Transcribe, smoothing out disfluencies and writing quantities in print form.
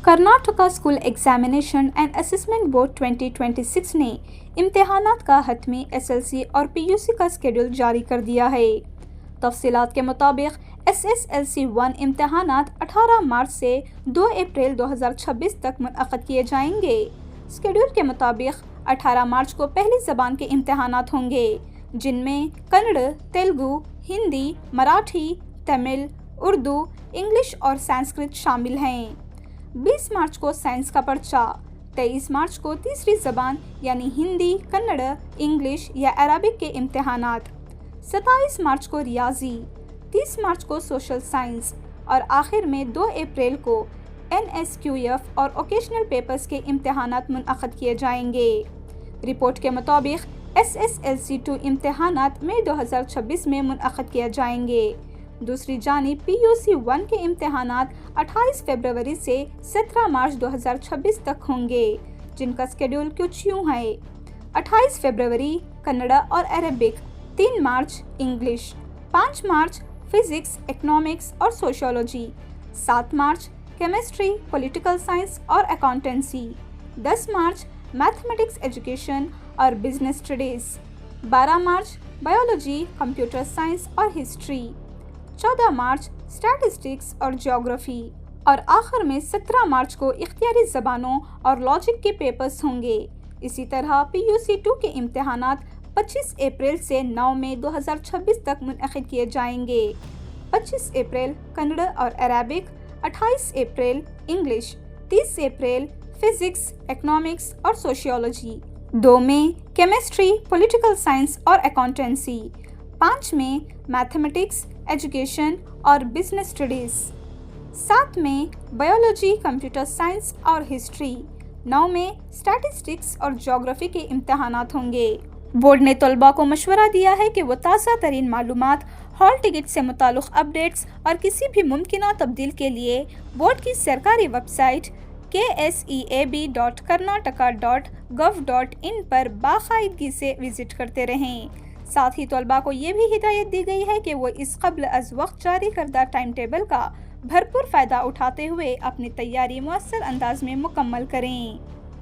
Karnataka school examination and assessment board 2026 نے امتحانات کا حتمی SSLC اور PUC کا اسکیڈول جاری کر دیا ہے۔ تفصیلات کے مطابق SSLC 1 امتحانات 18 مارچ سے 2 اپریل 2026 تک منعقد کیے جائیں گے۔ اسکیڈول کے مطابق 18 مارچ کو پہلی زبان کے امتحانات ہوں گے، جن میں کنڑ، تیلگو، ہندی، مراٹھی، تمل، اردو، انگلش اور سنسکرت شامل ہیں۔ 20 مارچ کو سائنس کا پرچہ، 23 مارچ کو تیسری زبان یعنی ہندی، کنڑ، انگلش یا عربک کے امتحانات، 27 مارچ کو ریاضی، 30 مارچ کو سوشل سائنس اور آخر میں 2 اپریل کو NSQF اور اوکیشنل پیپرز کے امتحانات منعقد کیے جائیں گے۔ رپورٹ کے مطابق SSLC 2 امتحانات مئی 2026 میں منعقد کیے جائیں گے۔ دوسری جانب PUC 1 کے امتحانات 28 فروری سے 17 مارچ 2026 تک ہوں گے، جن کا اسکیڈول کچھ یوں ہے: 28 فروری کنڑا اور Arabic, 3 March English, 5 March physics, economics اور sociology, 7 March chemistry, political science اور اکاؤنٹنسی، 10 مارچ میتھمیٹکس ایجوکیشن اور business studies, 12 March biology, computer science اور ہسٹری، 14 مارچ اسٹیٹسٹکس اور جیوگرافی اور آخر میں 17 مارچ کو اختیاری زبانوں اور لاجک کے پیپرز ہوں گے۔ اسی طرح PUC 2 کے امتحانات 25 اپریل سے 9 مئی 2026 تک منعقد کیے جائیں گے۔ 25 اپریل کنڑ اور Arabic, 28 April English, 30 April physics, economics اور سوشیولوجی، 2 مئی کیمسٹری، پولیٹیکل سائنس اور اکاؤنٹنسی، 5 مئی میتھمیٹکس، ایجوکیشن اور بزنس اسٹڈیز، 7 مئی بایولوجی، کمپیوٹر سائنس اور ہسٹری، 9 مئی اسٹیٹسٹکس اور جیوگرافی کے امتحانات ہوں گے۔ بورڈ نے طلباء کو مشورہ دیا ہے کہ وہ تازہ ترین معلومات، ہال ٹکٹ سے متعلق اپڈیٹس اور کسی بھی ممکنہ تبدیل کے لیے بورڈ کی سرکاری ویب سائٹ kseab.karnataka.gov.in پر باقاعدگی سے وزٹ کرتے رہیں۔ ساتھ ہی طلباء کو یہ بھی ہدایت دی گئی ہے کہ وہ اس قبل از وقت جاری کردہ ٹائم ٹیبل کا بھرپور فائدہ اٹھاتے ہوئے اپنی تیاری مؤثر انداز میں مکمل کریں۔